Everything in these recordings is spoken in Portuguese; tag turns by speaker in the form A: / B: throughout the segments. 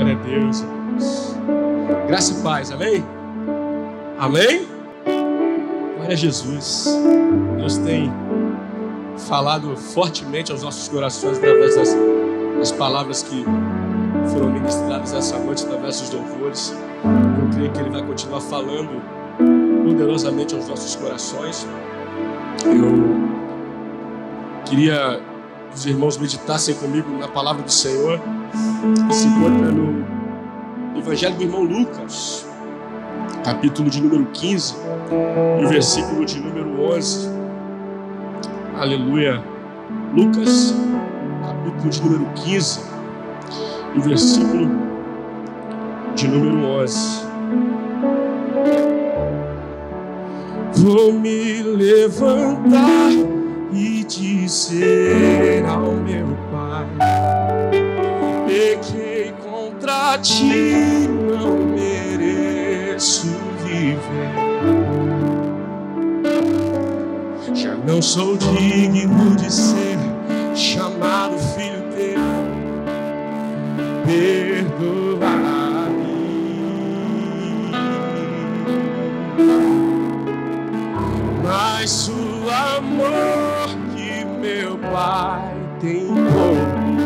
A: Glória a Deus, irmãos. Graça e paz, amém? Amém? Glória a Jesus. Deus tem falado fortemente aos nossos corações através das palavras que foram ministradas essa noite, através dos louvores. Eu creio que Ele vai continuar falando poderosamente aos nossos corações. Eu queria que os irmãos meditassem comigo na palavra do Senhor, que se encontra no Evangelho do irmão Lucas, capítulo de número 15 e o versículo de número 11. Aleluia. Lucas, capítulo de número 15 e o versículo de número 11. Vou me levantar e dizer ao meu Pai: pequei contra ti, não mereço viver. Já não sou digno de ser chamado filho teu. Perdoa-me. Mas o amor que meu Pai tem por mim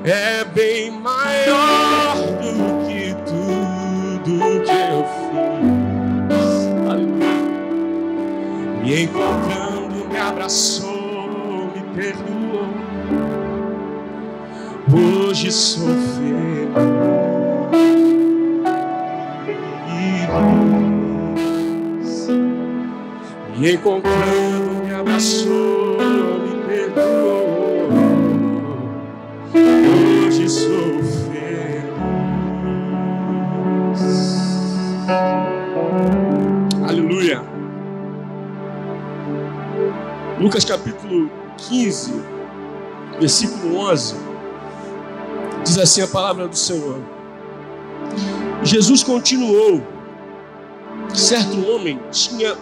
A: é bem maior do que tudo que eu fiz. Aleluia. Me encontrando, me abraçou, me perdoou. Hoje sou feliz. Me encontrando, me abraçou, me perdoou. Hoje sou feliz. Aleluia. Lucas capítulo 15, versículo 11. Diz assim a palavra do Senhor. Jesus continuou: certo homem tinha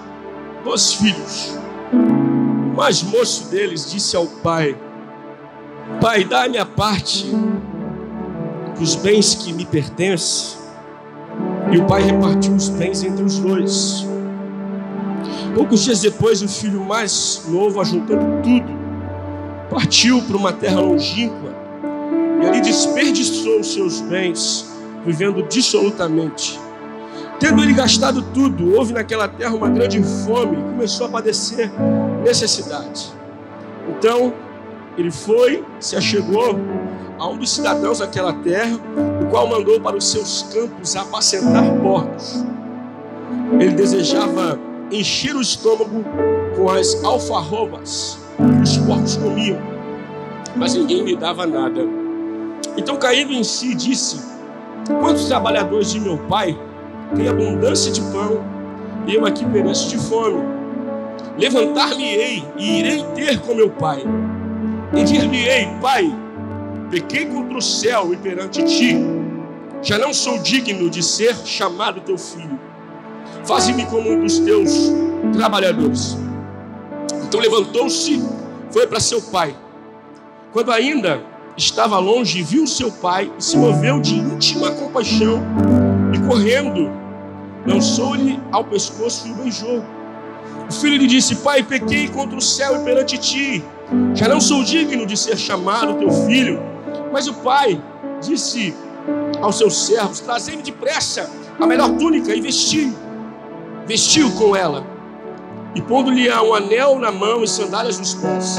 A: 2 filhos. O mais moço deles disse ao pai: Pai, dá-me a parte dos bens que me pertencem. E o pai repartiu os bens entre os 2. Poucos dias depois, o filho mais novo, ajuntando tudo, partiu para uma terra longínqua e ali desperdiçou os seus bens, vivendo dissolutamente. Tendo ele gastado tudo, houve naquela terra uma grande fome e começou a padecer necessidade. Então, ele foi, se achegou a um dos cidadãos daquela terra, o qual mandou para os seus campos apacentar porcos. Ele desejava encher o estômago com as alfarrobas que os porcos comiam, mas ninguém lhe dava nada. Então, caindo em si, disse: quantos trabalhadores de meu pai tem abundância de pão, e eu aqui pereço de fome. Levantar-me-ei e irei ter com meu pai, e dir-lhe-ei: Pai, pequei contra o céu e perante ti, já não sou digno de ser chamado teu filho. Faze-me como um dos teus trabalhadores. Então levantou-se, foi para seu pai. Quando ainda estava longe, viu seu pai e se moveu de íntima compaixão, e correndo, lançou-lhe ao pescoço e o beijou. O filho lhe disse: Pai, pequei contra o céu e perante ti, já não sou digno de ser chamado teu filho. Mas o pai disse aos seus servos: trazei-me depressa a melhor túnica e vestiu com ela, e pondo-lhe um anel na mão e sandálias nos pés.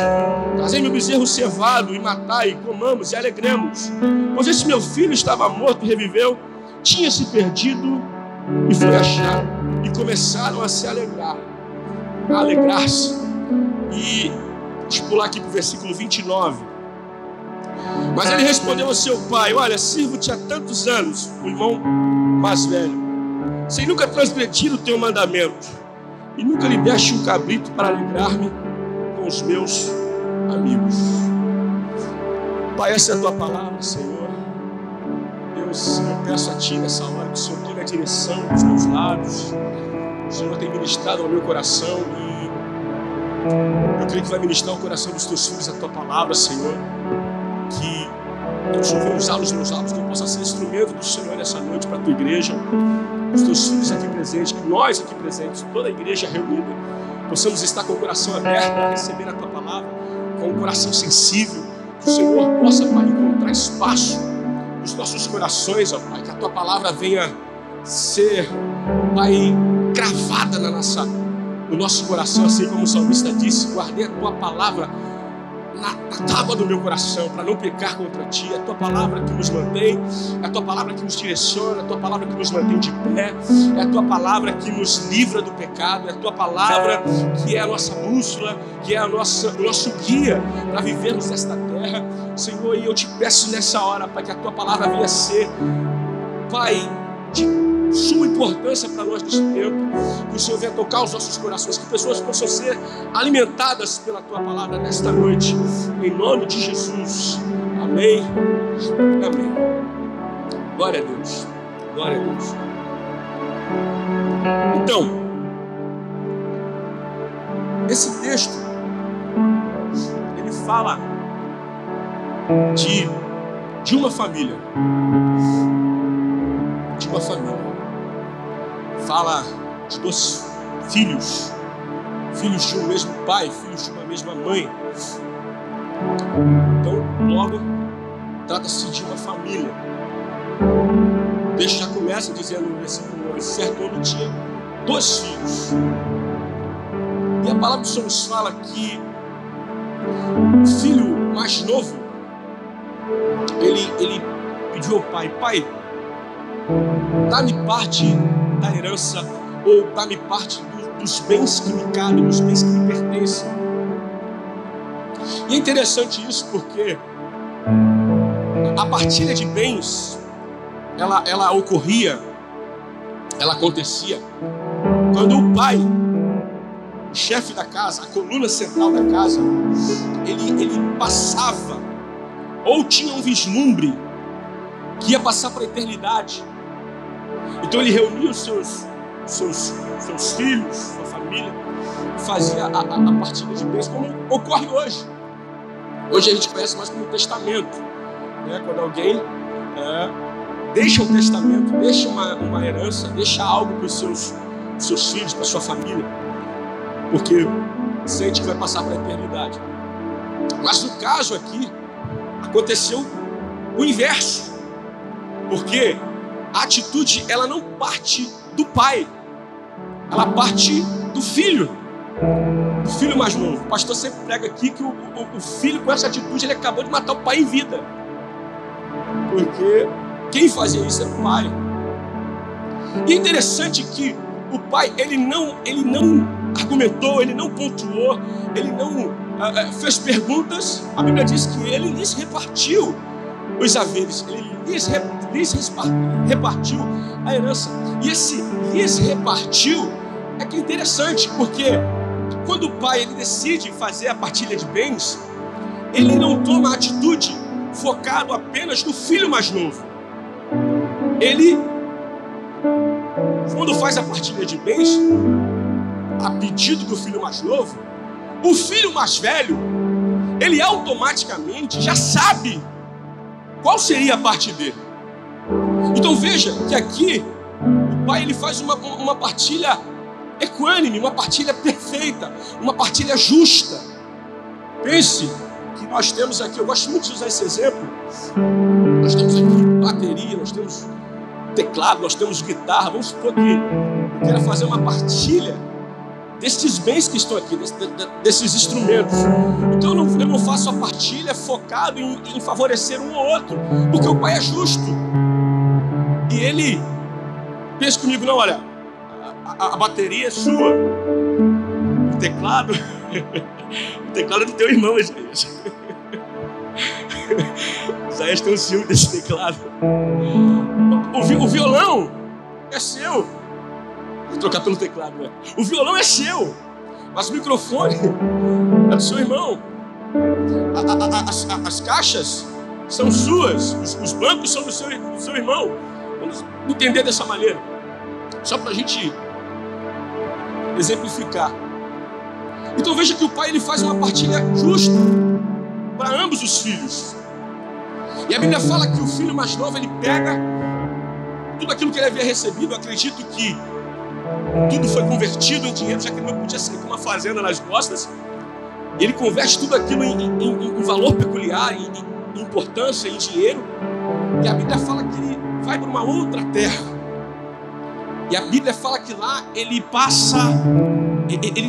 A: Trazei-me o bezerro cevado e matai, comamos e alegremos, pois esse meu filho estava morto e reviveu, tinha se perdido e foi achado. E começaram a se alegrar-se. E deixa eu pular aqui para o versículo 29. Mas ele respondeu ao seu pai: olha, sirvo-te há tantos anos, o irmão mais velho, sem nunca transgredir o teu mandamento, e nunca lhe deste um cabrito para alegrar-me com os meus amigos. Pai, essa é a tua palavra, Senhor. Deus, eu peço a ti nessa hora que o Senhor tome a direção dos meus lábios. O Senhor tem ministrado ao meu coração e eu creio que vai ministrar o coração dos teus filhos a tua palavra, Senhor. Que Que o Senhor venha usar os meus lábios, que eu possa ser instrumento do Senhor nessa noite para a tua igreja, os teus filhos aqui presentes, que nós aqui presentes, toda a igreja reunida, possamos estar com o coração aberto para receber a tua palavra, com um coração sensível, que o Senhor possa, Pai, encontrar espaço nos nossos corações, ó Pai, que a tua palavra venha ser, Pai, cravada no nosso coração, assim como o salmista disse: guardei a tua palavra na tábua do meu coração, para não pecar contra ti. É a tua palavra que nos mantém, é a tua palavra que nos direciona, é a tua palavra que nos mantém de pé, é a tua palavra que nos livra do pecado, é a tua palavra que é a nossa bússola, que é o nosso guia para vivermos nesta terra. Senhor, e eu te peço nessa hora, Pai, que a tua palavra venha ser, Pai, de suma importância para nós nesse tempo, que o Senhor venha tocar os nossos corações, que pessoas possam ser alimentadas pela tua palavra nesta noite, em nome de Jesus. Amém. Amém. Glória a Deus. Glória a Deus. Então, esse texto ele fala de uma família. De uma família. Fala de dois filhos de um mesmo pai, filhos de uma mesma mãe. Então, logo, trata-se de uma família. O texto já começa dizendo no versículo 1: certo homem tinha 2 filhos. E a palavra do Senhor nos fala que o filho mais novo, ele pediu ao pai: pai, dá-me parte da herança, ou dá-me parte dos bens que me cabem, dos bens que me pertencem. E é interessante isso porque a partilha de bens, ela ocorria, ela acontecia quando o pai, o chefe da casa, a coluna central da casa, ele passava, ou tinha um vislumbre que ia passar para a eternidade. Então ele reunia os seus filhos, sua família, fazia a partilha de bens, como ocorre hoje. Hoje a gente conhece mais como testamento, né? Quando alguém deixa um testamento, deixa uma herança, deixa algo para os seus filhos, para a sua família, porque sente que vai passar para a eternidade. Mas no caso aqui, aconteceu o inverso, porque a atitude, ela não parte do pai, ela parte do filho mais novo. O pastor sempre prega aqui que o filho, com essa atitude, ele acabou de matar o pai em vida, porque quem fazia isso era o pai. E é interessante que o pai, ele não argumentou, ele não pontuou, ele não fez perguntas. A Bíblia diz que ele lhes repartiu os haveres, ele lhes repartiu a herança. E esse lhes repartiu é que é interessante, porque quando o pai ele decide fazer a partilha de bens, ele não toma atitude focado apenas no filho mais novo. Ele, quando faz a partilha de bens, a pedido do filho mais novo, o filho mais velho, ele automaticamente já sabe qual seria a parte dele. Então veja que aqui o pai ele faz uma partilha equânime, uma partilha perfeita, uma partilha justa. Pense que nós temos aqui, eu gosto muito de usar esse exemplo, nós temos aqui bateria, nós temos teclado, nós temos guitarra. Vamos supor que eu quero fazer uma partilha destes bens que estão aqui, desses instrumentos. Então eu não faço a partilha focado em favorecer um ou outro, porque o pai é justo. E ele pensa comigo: não, olha, a bateria é sua, o teclado é do teu irmão, Isaías. Isaías tem um ciúme desse teclado. O violão é seu. Vou trocar pelo teclado, né? O violão é seu, mas o microfone é do seu irmão. As caixas são suas, os bancos são do seu irmão. Vamos entender dessa maneira, só para a gente exemplificar. Então veja que o pai ele faz uma partilha justa para ambos os filhos. E a Bíblia fala que o filho mais novo, ele pega tudo aquilo que ele havia recebido. Eu acredito que tudo foi convertido em dinheiro, já que ele não podia sair com uma fazenda nas costas. Ele converte tudo aquilo em valor peculiar, em importância, em dinheiro. E a Bíblia fala que ele vai para uma outra terra. E a Bíblia fala que lá ele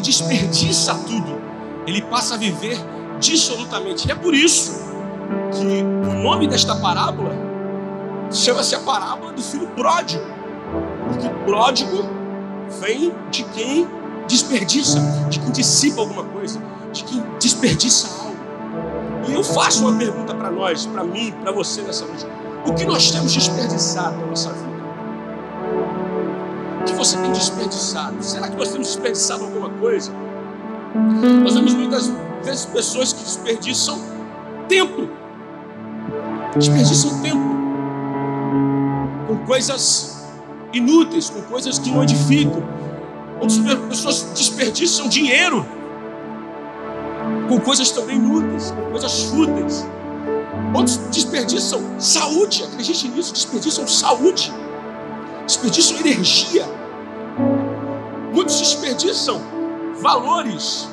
A: desperdiça tudo. Ele passa a viver dissolutamente. E é por isso que o nome desta parábola chama-se a parábola do filho pródigo. Porque pródigo vem de quem desperdiça, de quem dissipa alguma coisa, de quem desperdiça algo. E eu faço uma pergunta para nós, para mim, para você nessa noite. O que nós temos desperdiçado na nossa vida? O que você tem desperdiçado? Será que nós temos desperdiçado alguma coisa? Nós vemos muitas vezes pessoas que desperdiçam tempo. Desperdiçam tempo com coisas inúteis, com coisas que não edificam. Outras pessoas desperdiçam dinheiro com coisas também inúteis, com coisas fúteis. Outros desperdiçam saúde, acredite nisso, desperdiçam saúde, desperdiçam energia. Muitos desperdiçam valores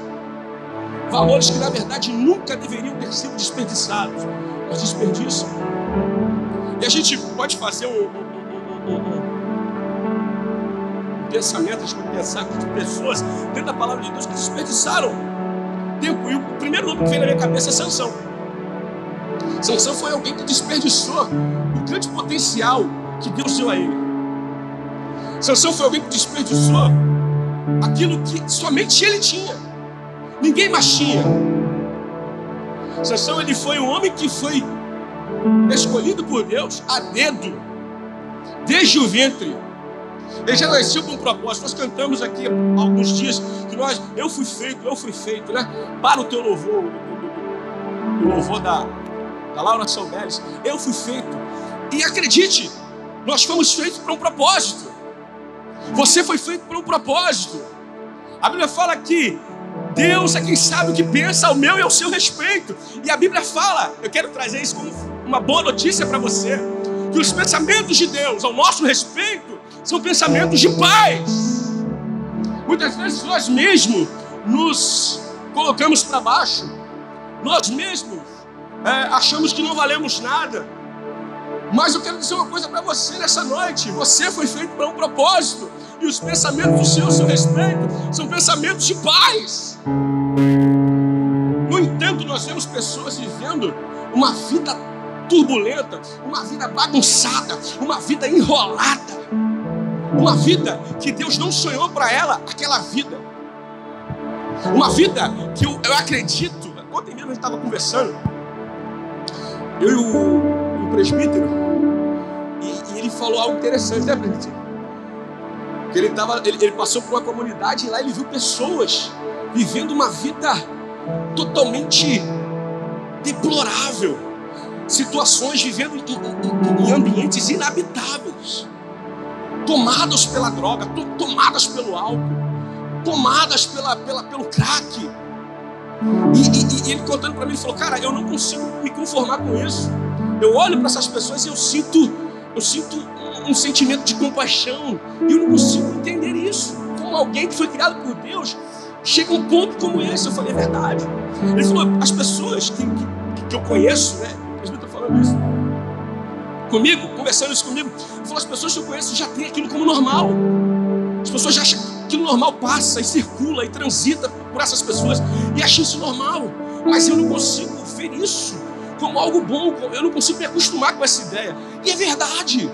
A: que na verdade nunca deveriam ter sido desperdiçados, mas desperdiçam. E a gente pode fazer um pensamento, a gente pode pensar de pessoas dentro da palavra de Deus que desperdiçaram tempo. E o primeiro nome que veio na minha cabeça é Sansão. Sansão foi alguém que desperdiçou o grande potencial que Deus deu a ele. Sansão foi alguém que desperdiçou aquilo que somente ele tinha, ninguém mais tinha. Sansão, ele foi um homem que foi escolhido por Deus a dedo, desde o ventre. Ele já nasceu com um propósito. Nós cantamos aqui há alguns dias que eu fui feito, né? Para o teu louvor, o louvor da Laura Salderes. Eu fui feito. E acredite, nós fomos feitos para um propósito. Você foi feito para um propósito. A Bíblia fala que Deus é quem sabe o que pensa ao meu e ao seu respeito. E a Bíblia fala, eu quero trazer isso como uma boa notícia para você, que os pensamentos de Deus ao nosso respeito são pensamentos de paz. Muitas vezes nós mesmos nos colocamos para baixo. Nós mesmos achamos que não valemos nada. Mas eu quero dizer uma coisa para você nessa noite. Você foi feito para um propósito. E os pensamentos do Senhor a seu respeito são pensamentos de paz. No entanto, nós vemos pessoas vivendo uma vida turbulenta, uma vida bagunçada, uma vida enrolada, uma vida que Deus não sonhou para ela, aquela vida. Uma vida que eu acredito. Ontem mesmo a gente estava conversando, eu e o presbítero, e ele falou algo interessante, né, presbítero? Que ele passou por uma comunidade e lá ele viu pessoas vivendo uma vida totalmente deplorável, situações vivendo em ambientes inabitáveis, tomadas pela droga, tomadas pelo álcool, tomadas pelo crack. E ele contando para mim, ele falou: cara, eu não consigo me conformar com isso. Eu olho para essas pessoas e eu sinto um sentimento de compaixão, e eu não consigo entender isso. Como alguém que foi criado por Deus chega a um ponto como esse. Eu falei: é verdade. Ele falou: as pessoas que eu conheço, né? O presbítero está falando isso comigo, conversando isso comigo. Ele falou: as pessoas que eu conheço já têm aquilo como normal. As pessoas já acham que o normal passa e circula e transita por essas pessoas e acham isso normal. Mas eu não consigo ver isso como algo bom. Eu não consigo me acostumar com essa ideia. E é verdade.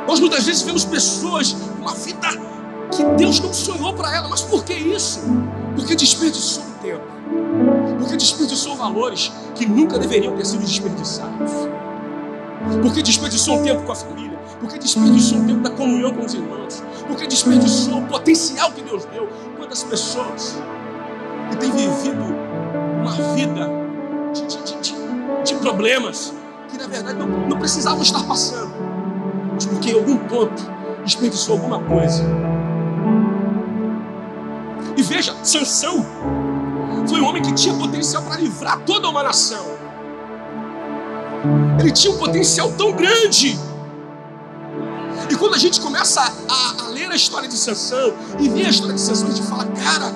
A: Nós muitas vezes vemos pessoas com uma vida que Deus não sonhou para ela. Mas por que isso? Porque desperdiçou o tempo. Porque desperdiçou valores que nunca deveriam ter sido desperdiçados. Porque desperdiçou um tempo com a família. Porque desperdiçou um tempo da comunhão com os irmãos. Porque desperdiçou o potencial que Deus deu. Quantas pessoas que têm vivido uma vida de problemas que na verdade não precisavam estar passando, mas porque em algum ponto desperdiçou alguma coisa. E veja, Sansão foi um homem que tinha potencial para livrar toda uma nação. Ele tinha um potencial tão grande. E quando a gente começa a ler a história de Sansão e ver a história de Sansão, a gente fala, cara,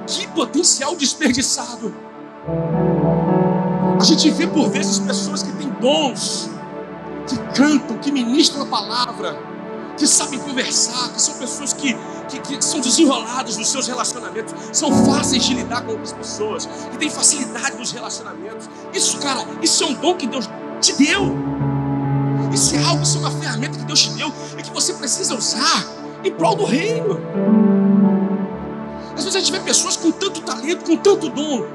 A: que potencial desperdiçado. A gente vê por vezes pessoas que têm dons, que cantam, que ministram a palavra, que sabem conversar, que são pessoas que são desenroladas nos seus relacionamentos, são fáceis de lidar com outras pessoas, que têm facilidade nos relacionamentos. Isso, cara, isso é um dom que Deus te deu. Isso é algo, isso é uma ferramenta que Deus te deu e que você precisa usar em prol do reino. Às vezes a gente vê pessoas com tanto talento, com tanto dom,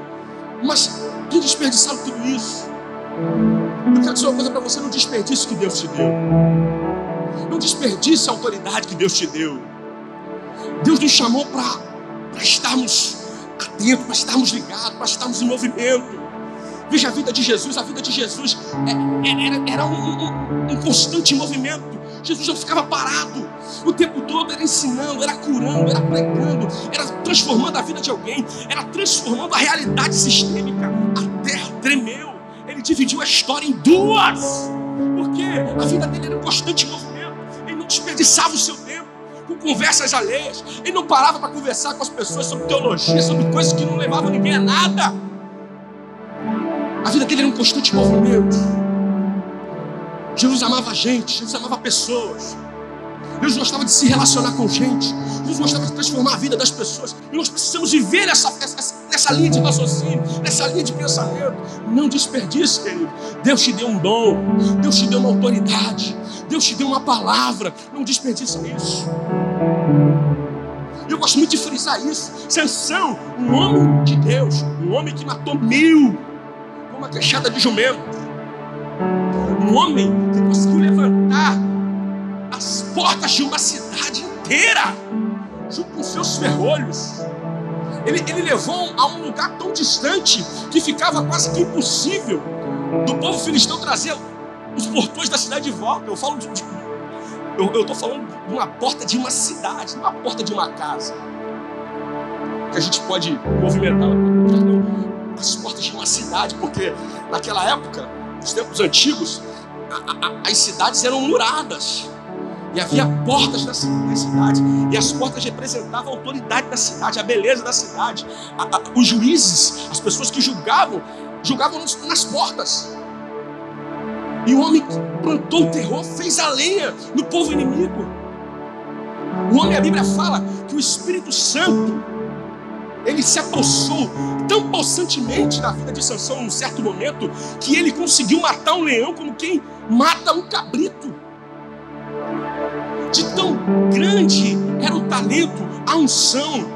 A: mas tem desperdiçado tudo isso. Eu quero dizer uma coisa para você: não desperdice o que Deus te deu. Não desperdice a autoridade que Deus te deu. Deus nos chamou para estarmos atentos, para estarmos ligados, para estarmos em movimento. Veja a vida de Jesus. A vida de Jesus era um constante movimento. Jesus não ficava parado o tempo todo, era ensinando, era curando, era pregando, era transformando a vida de alguém, era transformando a realidade sistêmica. A terra tremeu. Ele dividiu a história em duas, porque a vida dele era um constante movimento. Ele não desperdiçava o seu tempo com conversas alheias. Ele não parava para conversar com as pessoas sobre teologia, sobre coisas que não levavam ninguém a nada. A vida dele era um constante movimento. Jesus amava a gente, Jesus amava pessoas. Jesus gostava de se relacionar com gente. Jesus gostava de transformar a vida das pessoas. E nós precisamos viver nessa linha de raciocínio, nessa linha de pensamento. Não desperdice, querido. Deus te deu um dom, Deus te deu uma autoridade, Deus te deu uma palavra. Não desperdice isso. Eu gosto muito de frisar isso. Sansão, um homem de Deus, um homem que matou 1000 com uma queixada de jumento, um homem que conseguiu levantar as portas de uma cidade inteira junto com seus ferrolhos. Ele levou a um lugar tão distante que ficava quase que impossível do povo filisteu trazer os portões da cidade de volta. Eu estou falando de uma porta de uma cidade, não uma porta de uma casa, que a gente pode movimentar as portas de uma cidade, porque naquela época, nos tempos antigos, as cidades eram muradas e havia portas na cidade, e as portas representavam a autoridade da cidade, a beleza da cidade. Os juízes, as pessoas que julgavam nas portas. E o homem que plantou o terror fez a lenha no povo inimigo. O homem, a Bíblia fala que o Espírito Santo, ele se apossou tão possantemente na vida de Sansão num certo momento, que ele conseguiu matar um leão como quem mata um cabrito. De tão grande era o talento, a unção,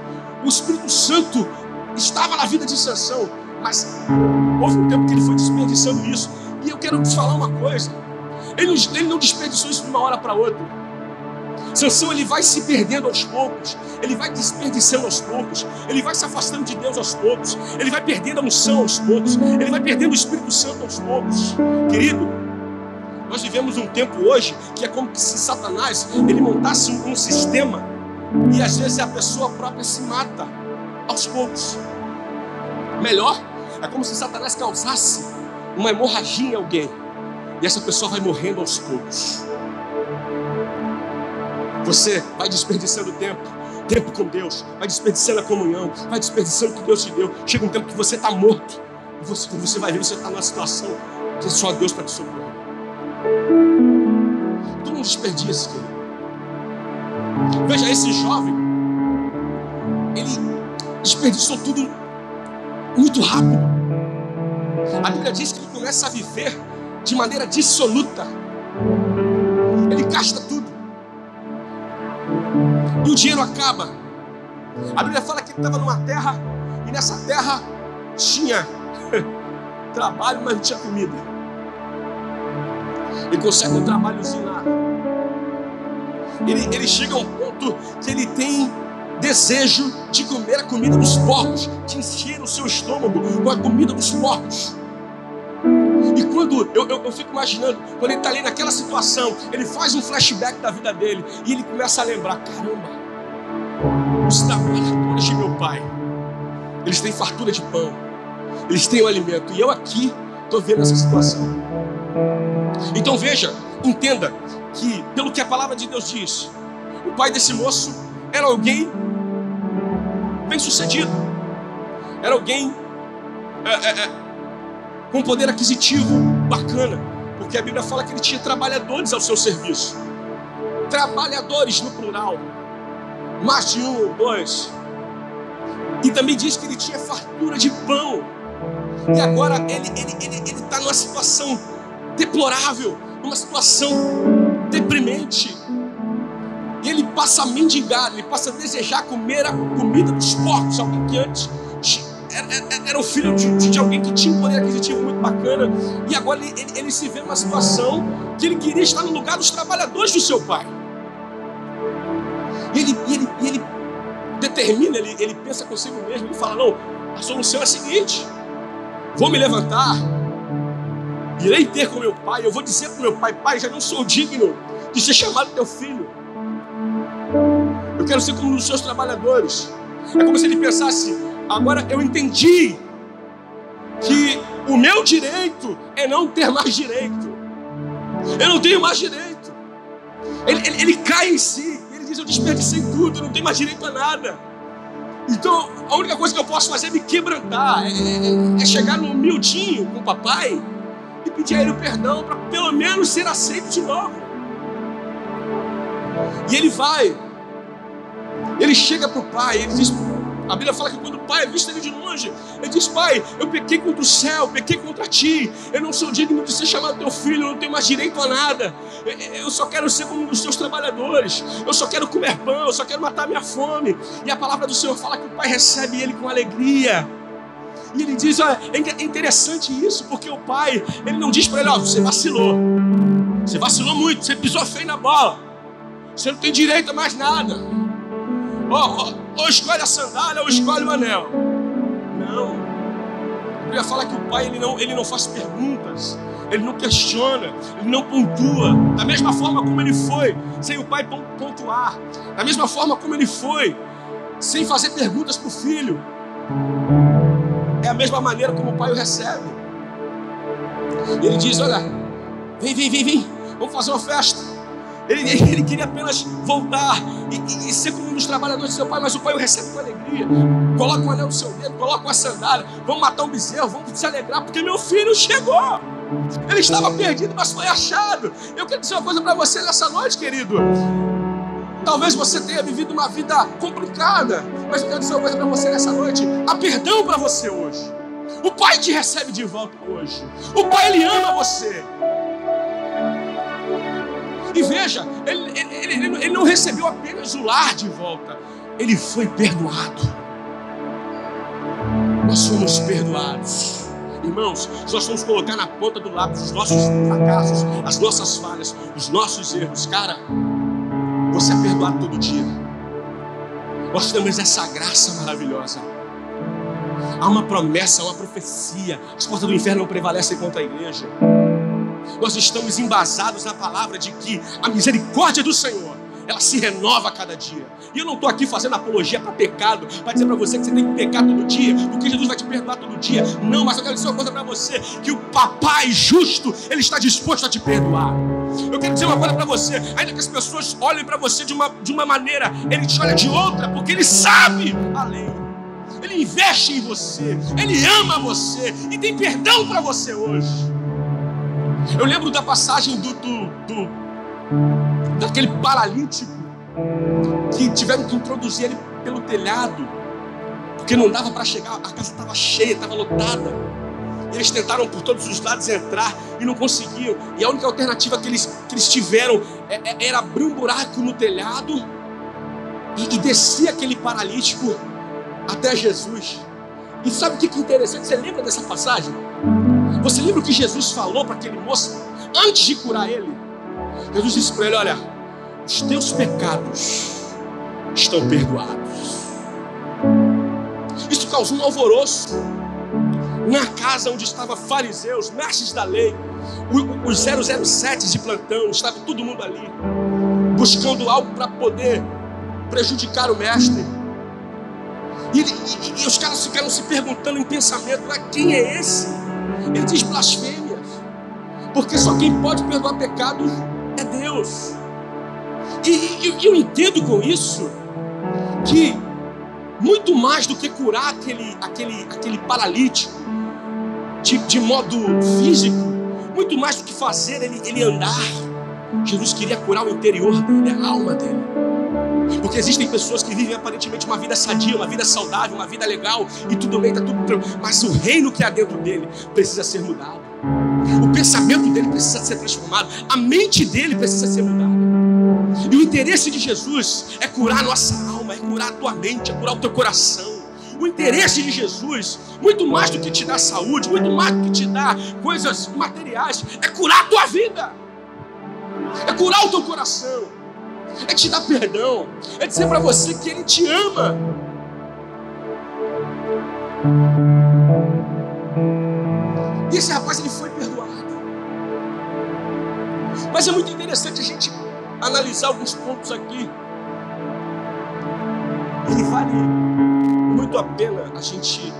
A: o Espírito Santo estava na vida de Sansão. Mas houve um tempo que ele foi desperdiçando isso. E eu quero te falar uma coisa: ele não desperdiçou isso de uma hora para outra. Sansão, ele vai se perdendo aos poucos, ele vai desperdiçando aos poucos, ele vai se afastando de Deus aos poucos, ele vai perdendo a unção aos poucos, ele vai perdendo o Espírito Santo aos poucos. Querido, nós vivemos um tempo hoje que é como se Satanás, ele montasse um sistema e às vezes a pessoa própria se mata aos poucos. Melhor, é como se Satanás causasse uma hemorragia em alguém e essa pessoa vai morrendo aos poucos. Você vai desperdiçando tempo com Deus, vai desperdiçando a comunhão, vai desperdiçando o que Deus te deu. Chega um tempo que você está morto e você vai ver que você está numa situação que é só Deus para te socorrer. Então não desperdice, querido. Veja, esse jovem, ele desperdiçou tudo muito rápido. A Bíblia diz que ele começa a viver de maneira dissoluta. Ele gasta tudo e o dinheiro acaba. A Bíblia fala que ele estava numa terra e nessa terra tinha trabalho, mas não tinha comida. Ele consegue um trabalhozinho lá. Ele chega a um ponto que ele tem desejo de comer a comida dos porcos, de encher o seu estômago com a comida dos porcos. E quando eu fico imaginando, quando ele está ali naquela situação, ele faz um flashback da vida dele e ele começa a lembrar: caramba, os trabalhadores de meu pai, eles têm fartura de pão, eles têm o alimento, e eu aqui estou vendo essa situação. Então veja, entenda que, pelo que a palavra de Deus diz, o pai desse moço era alguém bem sucedido, era alguém com poder aquisitivo bacana, porque a Bíblia fala que ele tinha trabalhadores ao seu serviço, trabalhadores no plural, mais de um ou dois, e também diz que ele tinha fartura de pão, e agora ele está numa situação deplorável, numa situação deprimente, e ele passa a mendigar, ele passa a desejar comer a comida dos porcos, alguém que antes era o filho de alguém que tinha um poder aquisitivo muito bacana, e agora ele se vê numa situação que ele queria estar no lugar dos trabalhadores do seu pai. E ele determina, ele pensa consigo mesmo, ele fala: não, a solução é a seguinte, vou me levantar, irei ter com meu pai, eu vou dizer para meu pai: pai, já não sou digno de ser chamado teu filho, eu quero ser como um dos seus trabalhadores. É como se ele pensasse: agora eu entendi que o meu direito é não ter mais direito, eu não tenho mais direito. Ele cai em si, ele diz: eu desperdicei tudo, eu não tenho mais direito a nada. Então a única coisa que eu posso fazer é me quebrantar, é chegar no humildinho com o papai e pedir a ele o perdão para pelo menos ser aceito de novo. E ele vai, ele chega para o pai, ele diz, a Bíblia fala que quando o pai avista ele de longe, ele diz: pai, eu pequei contra o céu, pequei contra ti, eu não sou digno de ser chamado teu filho, eu não tenho mais direito a nada, eu só quero ser como um dos teus trabalhadores, eu só quero comer pão, eu só quero matar minha fome. E a palavra do Senhor fala que o pai recebe ele com alegria. E ele diz: olha, é interessante isso, porque o pai, ele não diz para ele: ó, você vacilou muito, você pisou feio na bola, você não tem direito a mais nada, ou escolhe a sandália ou escolhe o anel. Não, a Bíblia fala que o pai ele não faz perguntas, ele não questiona, ele não pontua. Da mesma forma como ele foi sem o pai pontuar, da mesma forma como ele foi sem fazer perguntas para o filho, é a mesma maneira como o pai o recebe. Ele diz: olha, vem, vamos fazer uma festa. Ele queria apenas voltar e ser como um dos trabalhadores do seu pai, mas o pai o recebe com alegria. Coloca um anel no seu dedo, coloca uma sandália, vamos matar um bezerro, vamos se alegrar, porque meu filho chegou. Ele estava perdido, mas foi achado. Eu quero dizer uma coisa para você nessa noite, querido. Talvez você tenha vivido uma vida complicada, mas eu quero dizer uma coisa para você nessa noite: há perdão para você hoje. O pai te recebe de volta hoje. O pai, ele ama você. E veja, ele não recebeu apenas o lar de volta, ele foi perdoado. Nós somos perdoados. Irmãos, se nós vamos colocar na ponta do lápis os nossos fracassos, as nossas falhas, os nossos erros, cara, você é perdoado todo dia. Nós temos essa graça maravilhosa. Há uma promessa, há uma profecia. As portas do inferno não prevalecem contra a igreja. Nós estamos embasados na palavra de que a misericórdia do Senhor, ela se renova a cada dia. E eu não estou aqui fazendo apologia para pecado, para dizer para você que você tem que pecar todo dia, porque Jesus vai te perdoar todo dia. Não, mas eu quero dizer uma coisa para você, que o papai justo, ele está disposto a te perdoar. Eu quero dizer uma coisa para você, ainda que as pessoas olhem para você de uma maneira, ele te olha de outra, porque ele sabe a lei. Ele investe em você, ele ama você e tem perdão para você hoje. Eu lembro da passagem daquele paralítico que tiveram que introduzir ele pelo telhado, porque não dava para chegar, a casa estava cheia, estava lotada. Eles tentaram por todos os lados entrar e não conseguiam. E a única alternativa que eles tiveram era abrir um buraco no telhado e descer aquele paralítico até Jesus. E sabe o que é interessante? Você lembra dessa passagem? Você lembra o que Jesus falou para aquele moço antes de curar ele? Jesus disse para ele: olha, os teus pecados estão perdoados. Isso causou um alvoroço na casa onde estavam fariseus, mestres da lei, os 007 de plantão. Estava todo mundo ali buscando algo para poder prejudicar o mestre. E os caras ficaram se perguntando em pensamento: quem é esse? Ele diz blasfêmias. Porque só quem pode perdoar pecados é Deus. E eu entendo com isso que muito mais do que curar aquele paralítico de modo físico, muito mais do que fazer ele andar, Jesus queria curar o interior dele, a alma dele. Porque existem pessoas que vivem aparentemente uma vida sadia, uma vida saudável, uma vida legal, e tudo bem, está tudo tranquilo, mas o reino que há dentro dele precisa ser mudado. O pensamento dele precisa ser transformado, a mente dele precisa ser mudada. E o interesse de Jesus é curar a nossa alma, é curar a tua mente, é curar o teu coração. O interesse de Jesus, muito mais do que te dar saúde, muito mais do que te dar coisas materiais, é curar a tua vida, é curar o teu coração, é te dar perdão, é dizer para você que Ele te ama. E esse rapaz, ele foi perdoado. Mas é muito interessante a gente analisar alguns pontos aqui. Ele vale muito a pena a gente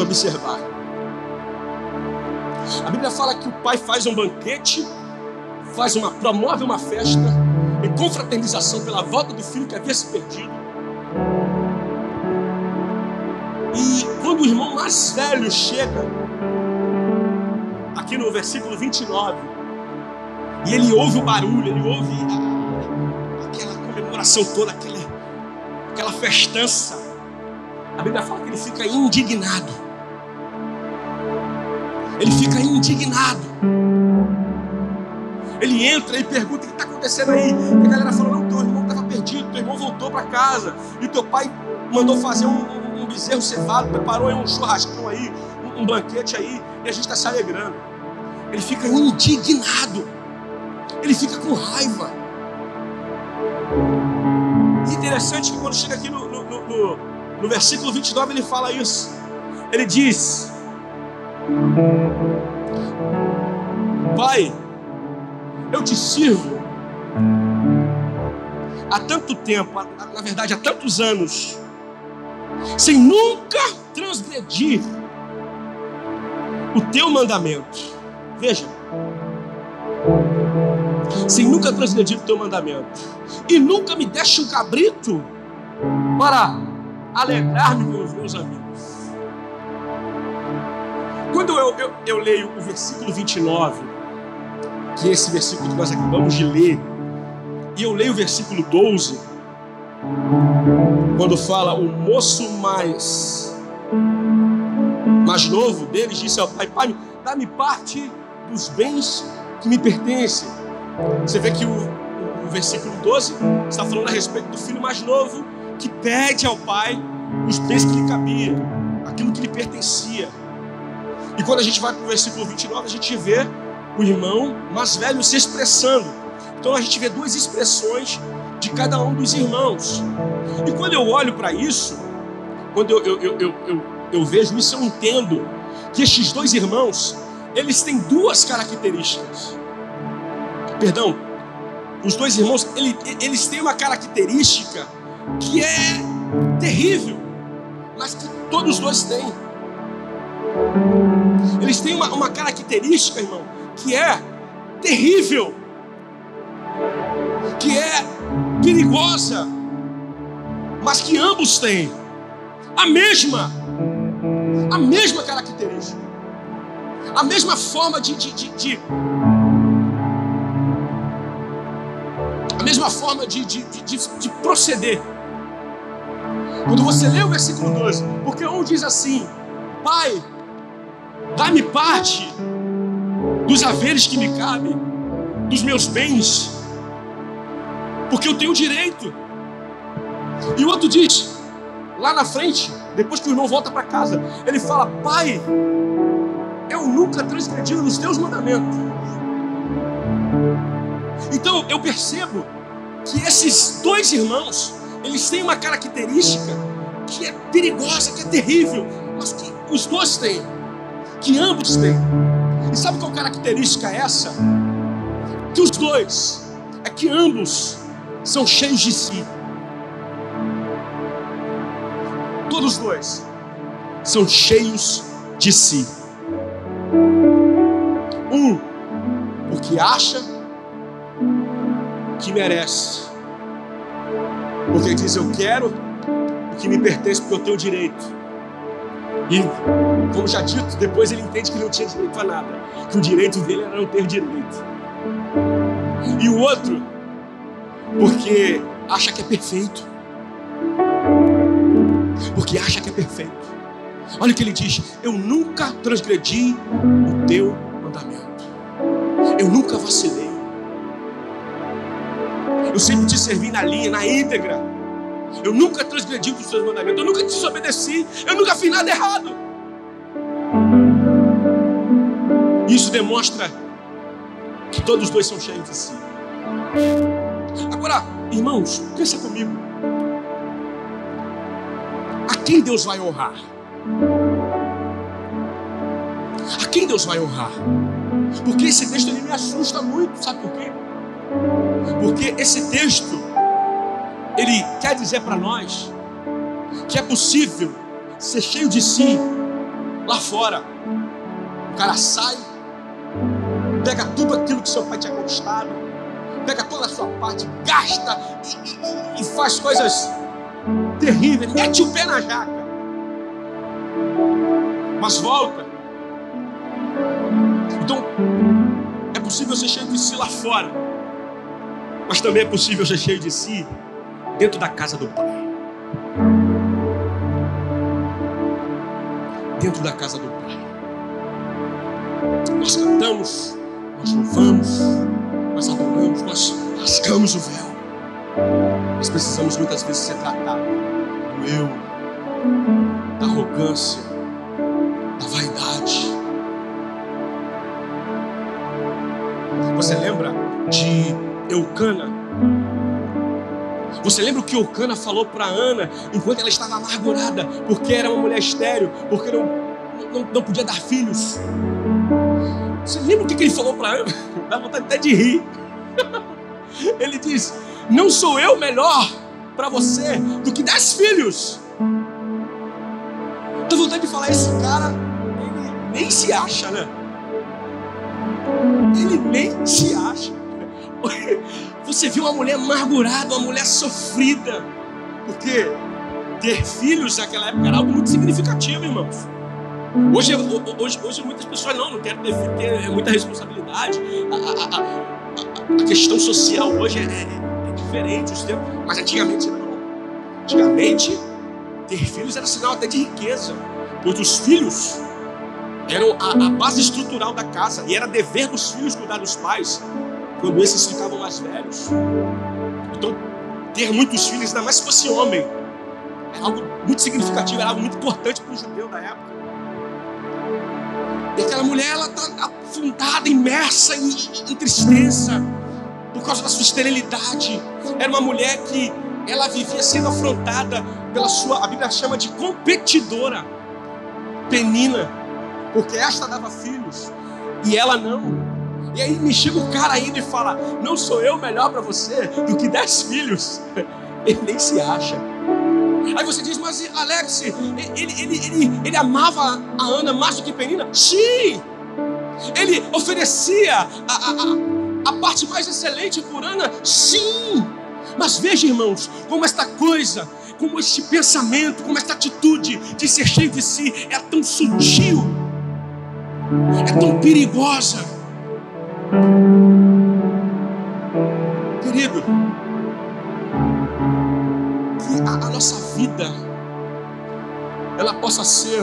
A: observar. A Bíblia fala que o pai faz um banquete, promove uma festa em confraternização pela volta do filho que havia se perdido. E quando o irmão mais velho chega, aqui no versículo 29, e ele ouve o barulho, ele ouve aquela comemoração toda, aquela festança, a Bíblia fala que ele fica indignado. Ele fica indignado. Ele entra e pergunta: o que está acontecendo aí? E a galera fala: não, teu irmão estava perdido, teu irmão voltou para casa, e teu pai mandou fazer um bezerro cevado, preparou aí um churrascão aí, um banquete aí, e a gente está se alegrando. Ele fica indignado, ele fica com raiva. E interessante que quando chega aqui no versículo 29, ele fala isso. Ele diz: Pai, eu te sirvo há tanto tempo, na verdade há tantos anos, sem nunca transgredir o teu mandamento. Veja, sem nunca transgredir o teu mandamento, e nunca me deste um cabrito para alegrar-me com os meus amigos. Quando eu leio o versículo 29, que é esse versículo que nós acabamos de ler, e eu leio o versículo 12, quando fala: o moço mais novo deles disse ao pai: pai, dá-me parte dos bens que me pertencem. Você vê que o versículo 12 está falando a respeito do filho mais novo, que pede ao pai os bens que lhe cabiam, aquilo que lhe pertencia. E quando a gente vai para o versículo 29, a gente vê o irmão mais velho se expressando. Então a gente vê duas expressões de cada um dos irmãos. E quando eu olho para isso, quando eu vejo isso, eu entendo que estes dois irmãos, eles têm duas características. Perdão, os dois irmãos, eles têm uma característica que é terrível, mas que todos dois têm. Eles têm uma característica, irmão, que é terrível, que é perigosa, mas que ambos têm a mesma característica, a mesma forma de proceder. Quando você lê o versículo 12, porque um diz assim: pai, dá-me parte dos haveres que me cabem, dos meus bens, porque eu tenho direito. E o outro diz, lá na frente, depois que o irmão volta para casa, ele fala: pai, eu nunca transgredi os teus mandamentos. Então eu percebo que esses dois irmãos, eles têm uma característica que é perigosa, que é terrível, mas que os dois têm, que ambos têm. E sabe qual característica é essa? Que os dois, é que ambos são cheios de si. Todos os dois são cheios de si. Um porque acha que merece, porque diz: eu quero o que me pertence porque eu tenho direito. E, como já dito, depois ele entende que não tinha direito a nada, que o direito dele era não ter direito. E o outro, porque acha que é perfeito, porque acha que é perfeito. Olha o que ele diz: eu nunca transgredi o teu mandamento, eu nunca vacilei, eu sempre te servi na linha, na íntegra, eu nunca transgredi os seus mandamentos, eu nunca te desobedeci, eu nunca fiz nada errado. Isso demonstra que todos os dois são cheios de si. Agora, irmãos, pensa comigo: a quem Deus vai honrar? A quem Deus vai honrar? Porque esse texto ele me assusta muito, sabe por quê? Porque esse texto ele quer dizer para nós que é possível ser cheio de si lá fora. O cara sai, pega tudo aquilo que seu pai tinha conquistado, pega toda a sua parte, gasta e faz coisas terríveis, mete o pé na jaca, mas volta. Então é possível ser cheio de si lá fora, mas também é possível ser cheio de si dentro da casa do Pai. Dentro da casa do Pai. Nós cantamos, nós louvamos, nós adoramos, nós rasgamos o véu. Nós precisamos muitas vezes ser tratados do eu, da arrogância, da vaidade. Você lembra de Eucana? Você lembra o que Eucana falou para Ana enquanto ela estava amargurada, porque era uma mulher estéril, porque não podia dar filhos? Você lembra o que ele falou para Ana? Dá vontade até de rir. Ele diz: não sou eu melhor para você do que 10 filhos? Dá vontade de falar: esse cara, ele nem se acha, né? Ele nem se acha. Você viu uma mulher amargurada, uma mulher sofrida, porque ter filhos naquela época era algo muito significativo, irmãos. Hoje muitas pessoas não querem ter muita responsabilidade. A questão social hoje é diferente, os tempos, mas antigamente não. Antigamente, ter filhos era sinal até de riqueza, pois os filhos eram a base estrutural da casa, e era dever dos filhos cuidar dos pais quando esses ficavam mais velhos. Então, ter muitos filhos, ainda mais se fosse homem, era algo muito significativo, era algo muito importante para o judeu da época. E aquela mulher, ela está afundada, imersa em tristeza por causa da sua esterilidade. Era uma mulher que ela vivia sendo afrontada pela sua, a Bíblia chama de competidora, Penina, porque esta dava filhos e ela não. E aí me chega o cara ainda e fala: não sou eu melhor para você do que 10 filhos? Ele nem se acha. Aí você diz: mas Alex, ele amava a Ana mais do que Penina? Sim! Ele oferecia a parte mais excelente por Ana? Sim! Mas veja, irmãos, como esta coisa, como este pensamento, como esta atitude de ser cheio de si é tão sutil, é tão perigosa. Querido, que a nossa vida ela possa ser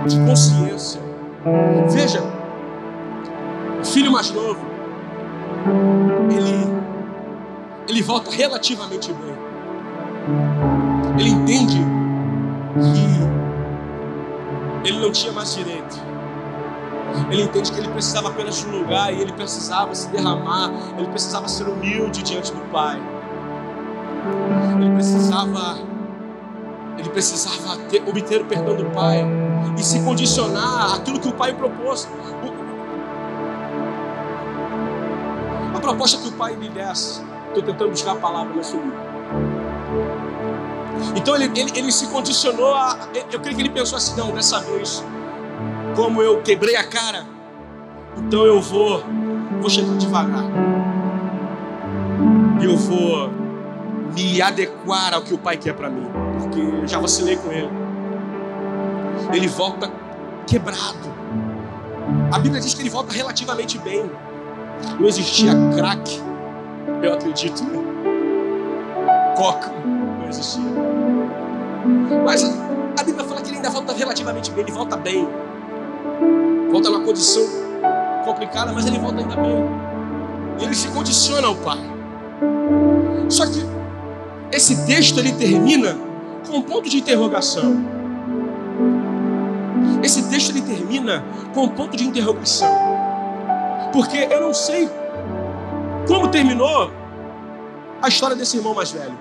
A: de consciência. Veja, o filho mais novo, ele volta relativamente bem. Ele entende que ele não tinha mais direito. Ele entende que ele precisava apenas de um lugar, e ele precisava se derramar, ele precisava ser humilde diante do Pai. Ele precisava obter o perdão do Pai e se condicionar àquilo que o Pai propôs. A proposta que o Pai lhe desse, estou tentando buscar a palavra, mas sumiu. Então ele se condicionou eu creio que ele pensou assim: não, dessa vez, como eu quebrei a cara, Então eu vou chegar devagar. Eu vou me adequar ao que o Pai quer para mim, porque eu já vacilei com ele. Ele volta quebrado. A Bíblia diz que ele volta relativamente bem. Não existia crack, eu acredito, né? Coca, não existia. Mas a Bíblia fala que ele ainda volta relativamente bem. Ele volta bem. Volta numa condição complicada, mas ele volta ainda bem. Ele se condiciona ao Pai. Só que esse texto ele termina com um ponto de interrogação. Esse texto ele termina com um ponto de interrogação. Porque eu não sei como terminou a história desse irmão mais velho,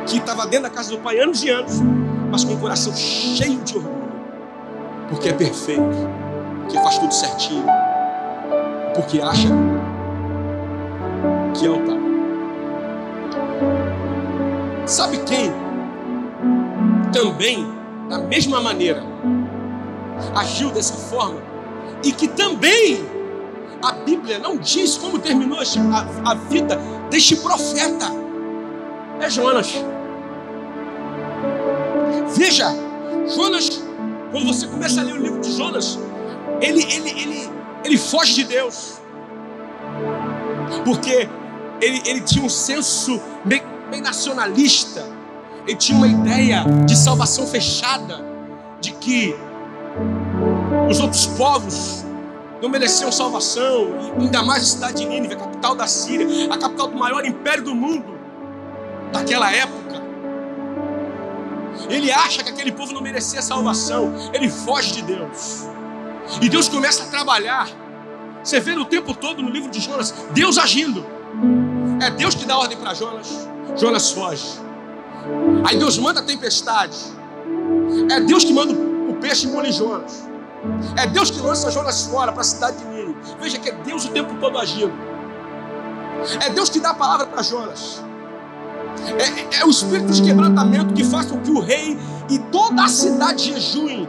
A: que estava dentro da casa do pai anos e anos, mas com o coração cheio de orgulho, porque é perfeito, porque faz tudo certinho, porque acha que é o pai. Sabe quem também, da mesma maneira, agiu dessa forma, e que também a Bíblia não diz como terminou a vida deste profeta? É Jonas. Veja, Jonas, quando você começa a ler o livro de Jonas, ele foge de Deus, porque ele tinha um senso bem nacionalista. Ele tinha uma ideia de salvação fechada, de que os outros povos não mereciam salvação, e ainda mais a cidade de Nínive, a capital da Síria, a capital do maior império do mundo daquela época. Ele acha que aquele povo não merecia salvação. Ele foge de Deus, e Deus começa a trabalhar. Você vê no tempo todo no livro de Jonas, Deus agindo. É Deus que dá ordem para Jonas, Jonas foge. Aí Deus manda a tempestade. É Deus que manda o peixe engolir Jonas. É Deus que lança Jonas fora para a cidade de Nínive. Veja que é Deus o tempo todo agindo. É Deus que dá a palavra para Jonas. É o espírito de quebrantamento que faz com que o rei e toda a cidade jejuem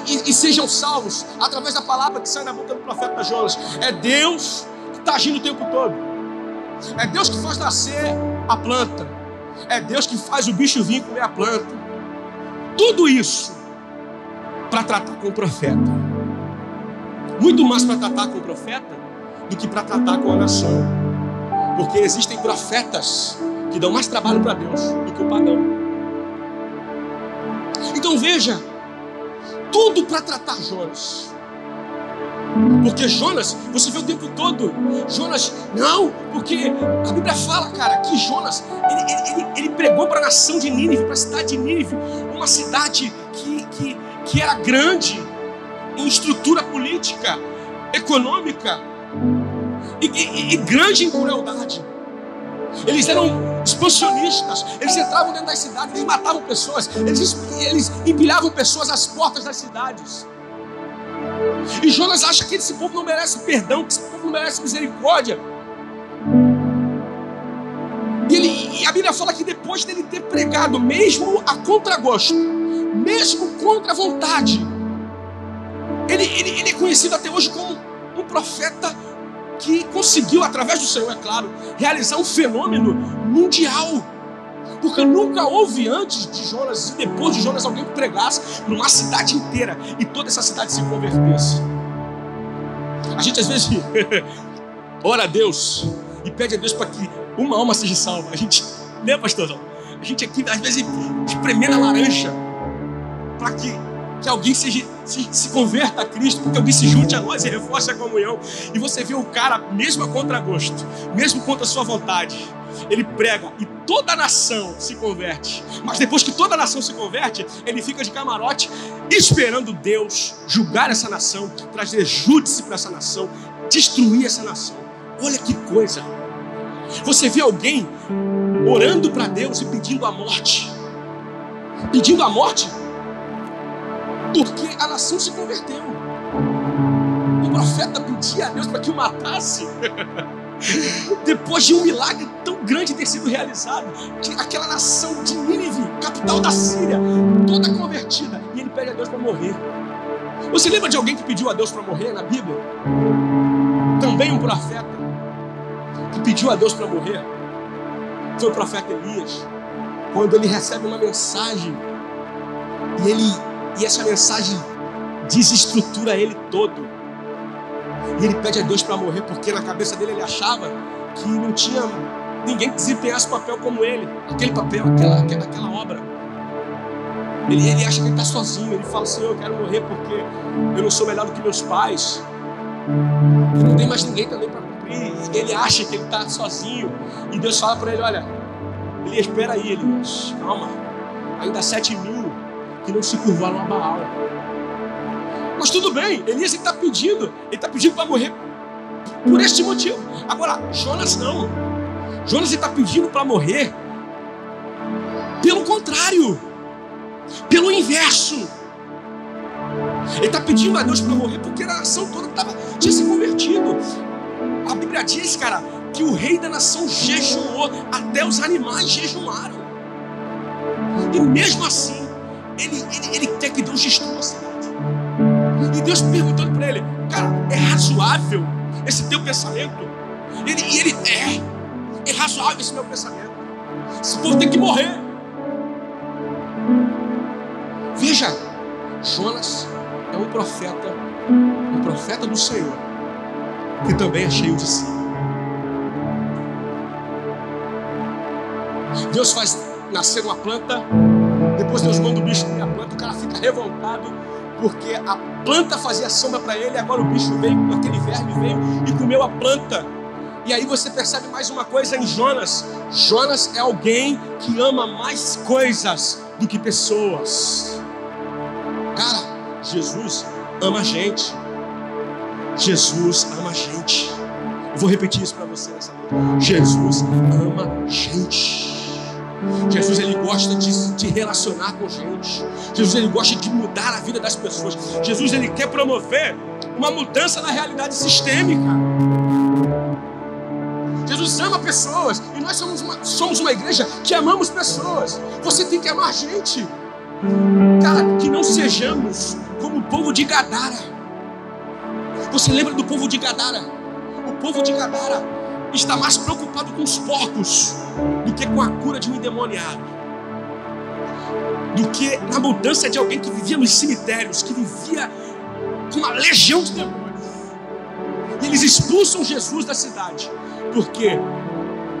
A: e sejam salvos através da palavra que sai da boca do profeta Jonas. É Deus que está agindo o tempo todo. É Deus que faz nascer a planta. É Deus que faz o bicho vir comer a planta. Tudo isso para tratar com o profeta. Muito mais para tratar com o profeta do que para tratar com a nação. Porque existem profetas que dão mais trabalho para Deus do que o pagão. Então veja, tudo para tratar Jonas. Porque Jonas, você vê o tempo todo, Jonas, não, porque a Bíblia fala, cara, que Jonas, ele pregou para a nação de Nínive, para a cidade de Nínive, uma cidade que era grande em estrutura política, econômica, e grande em crueldade. Eles eram expansionistas, eles entravam dentro das cidades, eles matavam pessoas, eles empilhavam pessoas às portas das cidades. E Jonas acha que esse povo não merece perdão, que esse povo não merece misericórdia. E a Bíblia fala que depois dele ter pregado, mesmo a contragosto, mesmo contra a vontade, ele é conhecido até hoje como um profeta que conseguiu, através do Senhor, é claro, realizar um fenômeno mundial. Porque nunca houve antes de Jonas e depois de Jonas alguém que pregasse numa cidade inteira e toda essa cidade se convertesse. A gente às vezes ora a Deus e pede a Deus para que uma alma seja salva. A gente, né, pastorzão? A gente aqui às vezes espremendo a laranja para que alguém se converta a Cristo, porque alguém se junte a nós e reforce a comunhão. E você vê o cara, mesmo a contragosto, mesmo contra a sua vontade, ele prega e toda a nação se converte. Mas depois que toda a nação se converte, ele fica de camarote esperando Deus julgar essa nação, trazer júdice para essa nação, destruir essa nação. Olha que coisa. Você vê alguém orando para Deus e pedindo a morte. Pedindo a morte porque a nação se converteu. O profeta pedia a Deus para que o matasse. Depois de um milagre tão grande ter sido realizado, que aquela nação de Nínive, capital da Síria, toda convertida, e ele pede a Deus para morrer. Você lembra de alguém que pediu a Deus para morrer na Bíblia? Também um profeta que pediu a Deus para morrer. Foi o profeta Elias. Quando ele recebe uma mensagem e essa mensagem desestrutura ele todo. E ele pede a Deus para morrer porque na cabeça dele ele achava que não tinha ninguém que desempenhasse papel como ele. Aquele papel, aquela obra. Ele acha que ele está sozinho. Ele fala, Senhor, eu quero morrer porque eu não sou melhor do que meus pais. E não tem mais ninguém também para cumprir. Ele acha que ele está sozinho. E Deus fala para ele, olha, Elias, espera aí, Elias, calma. Ainda 7.000 que não se curvaram a Baal. Mas tudo bem, Elias está pedindo para morrer por este motivo. Agora, Jonas não. Jonas está pedindo para morrer pelo contrário, pelo inverso. Ele está pedindo a Deus para morrer porque a nação toda tinha se convertido. A Bíblia diz, cara, que o rei da nação jejuou, até os animais jejuaram. E mesmo assim, ele quer que Deus destrua a cidade. E Deus perguntando para ele, cara, é razoável esse teu pensamento? É razoável esse meu pensamento. Esse povo tem que morrer. Veja, Jonas é um profeta do Senhor, que também é cheio de si. Deus faz nascer uma planta, depois Deus manda o bicho comer a planta, o cara fica revoltado, porque a planta fazia sombra para ele, agora o bicho veio, aquele verme veio e comeu a planta. E aí você percebe mais uma coisa em Jonas. Jonas é alguém que ama mais coisas do que pessoas. Cara, Jesus ama a gente. Jesus ama a gente. Eu vou repetir isso para você nessa noite. Jesus ama a gente. Jesus, ele gosta de se relacionar com gente. Jesus, ele gosta de mudar a vida das pessoas. Jesus, ele quer promover uma mudança na realidade sistêmica. Jesus ama pessoas. E nós somos uma igreja que amamos pessoas. Você tem que amar gente. Cara, que não sejamos como o povo de Gadara. Você lembra do povo de Gadara? O povo de Gadara está mais preocupado com os porcos do que com a cura de um endemoniado, do que na mudança de alguém que vivia nos cemitérios, que vivia com uma legião de demônios. E eles expulsam Jesus da cidade, porque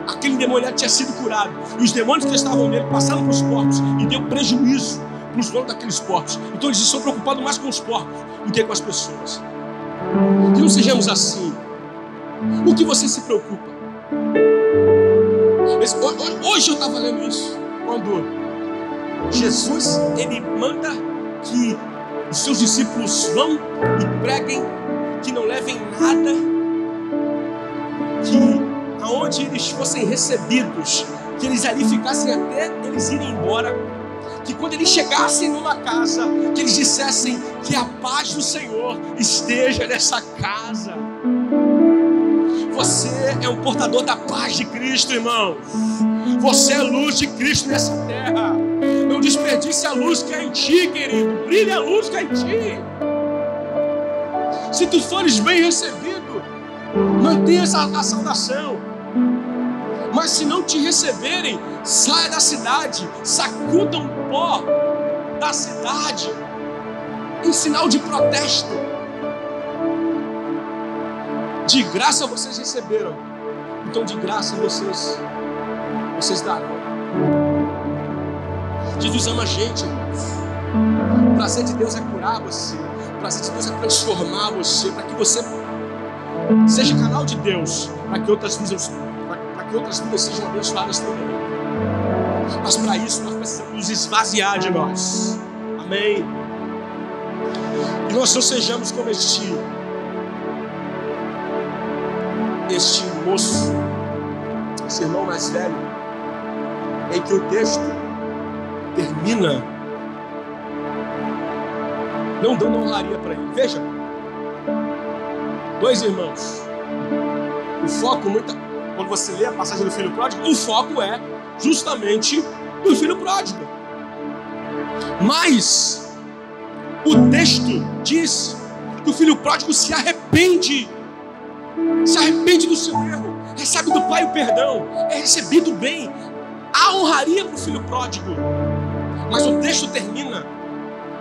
A: aquele endemoniado tinha sido curado, e os demônios que estavam nele passaram para os porcos e deu prejuízo para os donos daqueles porcos. Então eles estão preocupados mais com os porcos do que com as pessoas. Que não sejamos assim. O que você se preocupa? Hoje eu estava lendo isso, quando Jesus, ele manda que os seus discípulos vão e preguem, que não levem nada, que aonde eles fossem recebidos, que eles ali ficassem até eles irem embora, que quando eles chegassem numa casa, que eles dissessem que a paz do Senhor esteja nessa casa. Você é um portador da paz de Cristo, irmãos. Você é luz de Cristo nessa terra. Não desperdice a luz que é em ti, querido. Brilhe a luz que é em ti. Se tu fores bem recebido, mantenha a saudação. Mas se não te receberem, saia da cidade, sacuda um pó da cidade, em sinal de protesto. De graça vocês receberam, então de graça vocês darão. Jesus ama a gente, irmãos. O prazer de Deus é curar você. O prazer de Deus é transformar você, para que você seja canal de Deus, para que outras vidas sejam abençoadas também. Mas para isso nós precisamos nos esvaziar de nós. Amém? E nós não sejamos como este moço, esse irmão mais velho, em que o texto termina não dando honraria para ele. Veja, dois irmãos. O foco, quando você lê a passagem do filho pródigo, o foco é justamente do filho pródigo. Mas O texto diz que o filho pródigo se arrepende do seu erro, recebe do pai o perdão, é recebido bem, há honraria para o filho pródigo. Mas o texto termina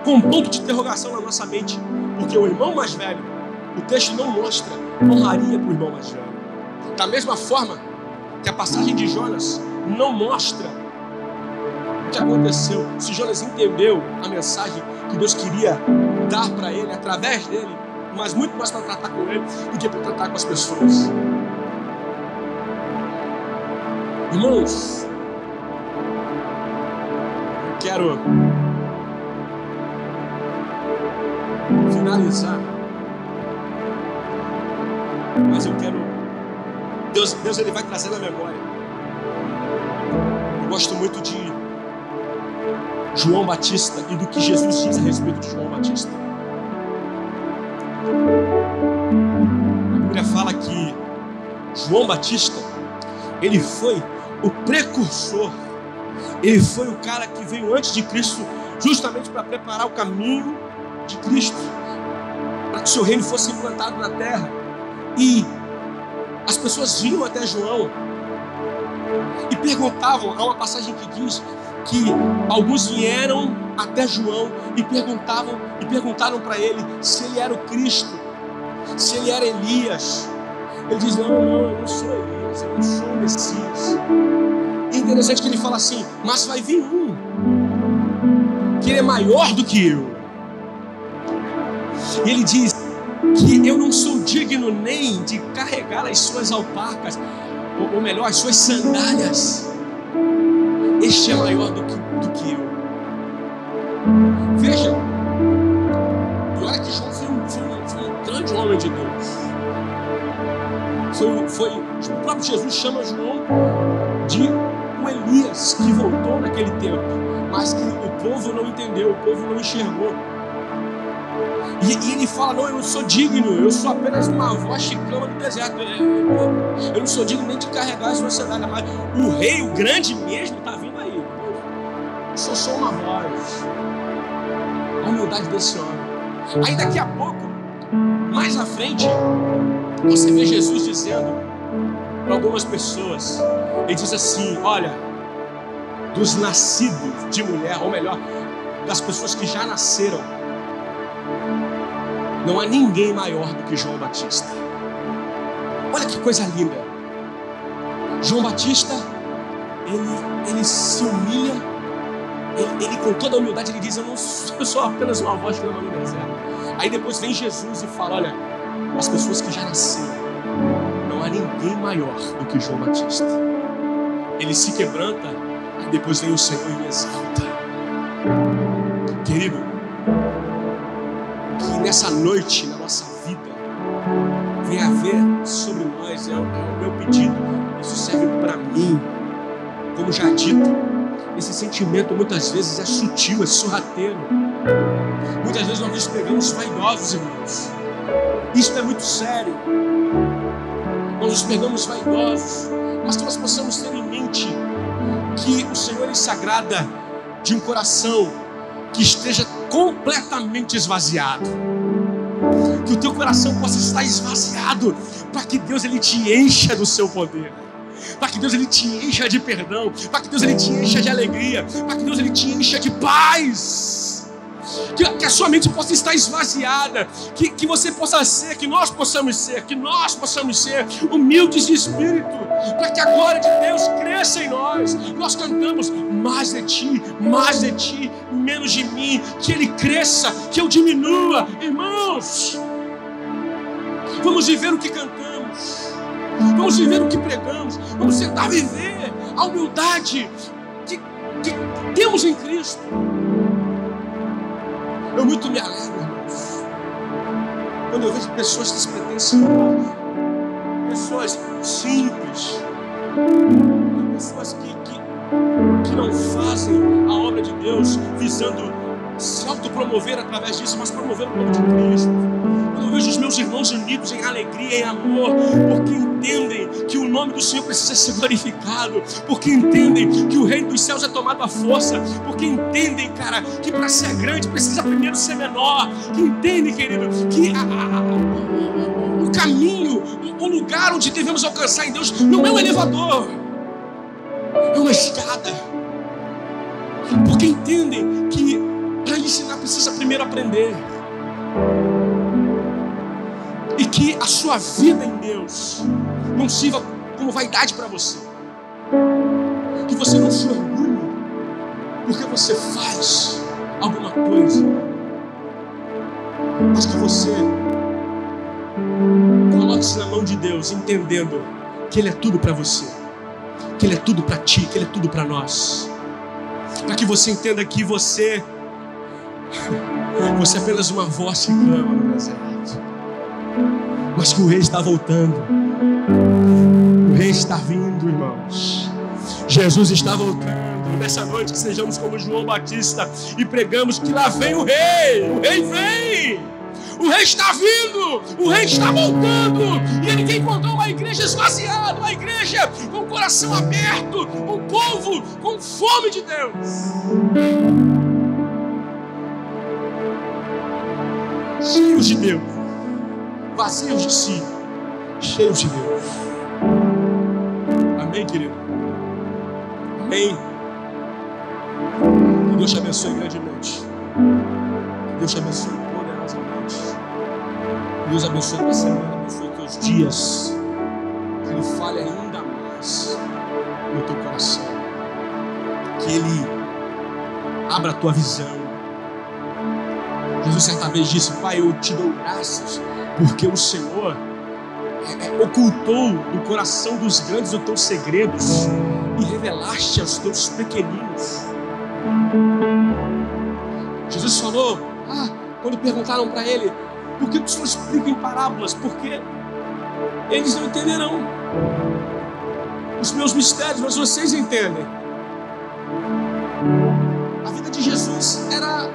A: com um ponto de interrogação na nossa mente, porque o irmão mais velho, o texto não mostra honraria para o irmão mais velho. Da mesma forma que a passagem de Jonas não mostra o que aconteceu, se Jonas entendeu a mensagem que Deus queria dar para ele, através dele, mas muito mais para tratar com ele do que para tratar com as pessoas. Irmãos, eu quero finalizar, mas eu quero, Deus ele vai trazer na memória. Eu gosto muito de João Batista e do que Jesus diz a respeito de João Batista. A Bíblia fala que João Batista, ele foi o precursor, ele foi o cara que veio antes de Cristo, justamente para preparar o caminho de Cristo, para que o seu reino fosse implantado na terra. E as pessoas vinham até João e perguntavam, há uma passagem que diz que alguns vieram até João e perguntaram para ele se ele era o Cristo, se ele era Elias. Ele diz: não, eu não sou Elias, eu não sou o Messias. E é interessante que ele fala assim: mas vai vir um que ele é maior do que eu. E ele diz que eu não sou digno nem de carregar as suas alpacas, ou melhor, as suas sandálias. Este é maior do que eu. Veja, e olha que João foi um grande homem de Deus. O próprio Jesus chama João de um Elias que voltou naquele tempo, mas que o povo não entendeu, o povo não enxergou. E ele fala: não, eu não sou digno, eu sou apenas uma voz que clama no deserto. Eu não sou digno nem de carregar as suas sandálias, mas o rei, o grande mesmo, está vindo aí. Eu sou só uma voz. A humildade desse homem. Aí daqui a pouco, mais à frente, você vê Jesus dizendo para algumas pessoas, ele diz assim: olha, dos nascidos de mulher, ou melhor, das pessoas que já nasceram, não há ninguém maior do que João Batista. Olha que coisa linda. João Batista, ele se humilha, ele com toda a humildade, ele diz: eu sou apenas uma voz que clama no deserto. Aí depois vem Jesus e fala: olha, as pessoas que já nasceram, não há ninguém maior do que João Batista. Ele se quebranta, e depois vem o Senhor e o exalta. Querido, que nessa noite, na nossa vida, venha haver sobre nós, é o meu pedido, isso serve para mim, como já dito, esse sentimento muitas vezes é sutil, é sorrateiro. Muitas vezes nós nos pegamos vaidosos, irmãos. Isso é muito sério. Nós nos pegamos vaidosos, mas que nós possamos ter em mente que o Senhor ele se agrada de um coração que esteja completamente esvaziado. Que o teu coração possa estar esvaziado, para que Deus ele te encha do seu poder, para que Deus ele te encha de perdão, para que Deus ele te encha de alegria, para que Deus ele te encha de paz. Que a sua mente possa estar esvaziada, que você possa ser, que nós possamos ser humildes de espírito, para que a glória de Deus cresça em nós. Nós cantamos: mais de ti, menos de mim, que Ele cresça, que eu diminua. Irmãos, vamos viver o que cantamos, vamos viver o que pregamos, vamos tentar viver a humildade que temos em Cristo. Eu muito me alegro, irmãos, quando eu vejo pessoas despretensiosas, pessoas simples, pessoas que não fazem a obra de Deus visando se autopromover através disso, mas promover o nome de Cristo. Quando eu vejo os meus seus irmãos unidos em alegria, em amor, porque entendem que o nome do Senhor precisa ser glorificado, porque entendem que o reino dos céus é tomado à força, porque entendem, cara, que para ser grande precisa primeiro ser menor, que entendem, querido, que o caminho, o lugar onde devemos alcançar em Deus não é um elevador, é uma escada, porque entendem que para ensinar precisa primeiro aprender. E que a sua vida em Deus não sirva como vaidade para você. Que você não se orgulhe porque você faz alguma coisa, mas que você coloque-se na mão de Deus, entendendo que Ele é tudo para você, que Ele é tudo para ti, que Ele é tudo para nós. Para que você entenda que você é apenas uma voz que clama no deserto, mas que o Rei está voltando. O Rei está vindo, irmãos. Jesus está voltando. Nessa noite que sejamos como João Batista e pregamos que lá vem o Rei. O Rei vem. O Rei está vindo. O Rei está voltando. E Ele quer encontrar uma igreja esvaziada, uma igreja com o coração aberto, um povo com fome de Deus. Cheios de Deus, vazios de si, cheios de Deus. Amém, querido? Amém. Que Deus te abençoe grandemente. Que Deus te abençoe poderosamente. Que Deus abençoe a tua semana, abençoe os teus dias. Que Ele fale ainda mais no teu coração. Que Ele abra a tua visão. Jesus certa vez disse: Pai, eu te dou graças, porque o Senhor ocultou no coração dos grandes os teus segredos e revelaste aos teus pequeninos. Jesus falou, quando perguntaram para Ele, por que o Senhor explica em parábolas? Porque eles não entenderão os meus mistérios, mas vocês entendem. A vida de Jesus era,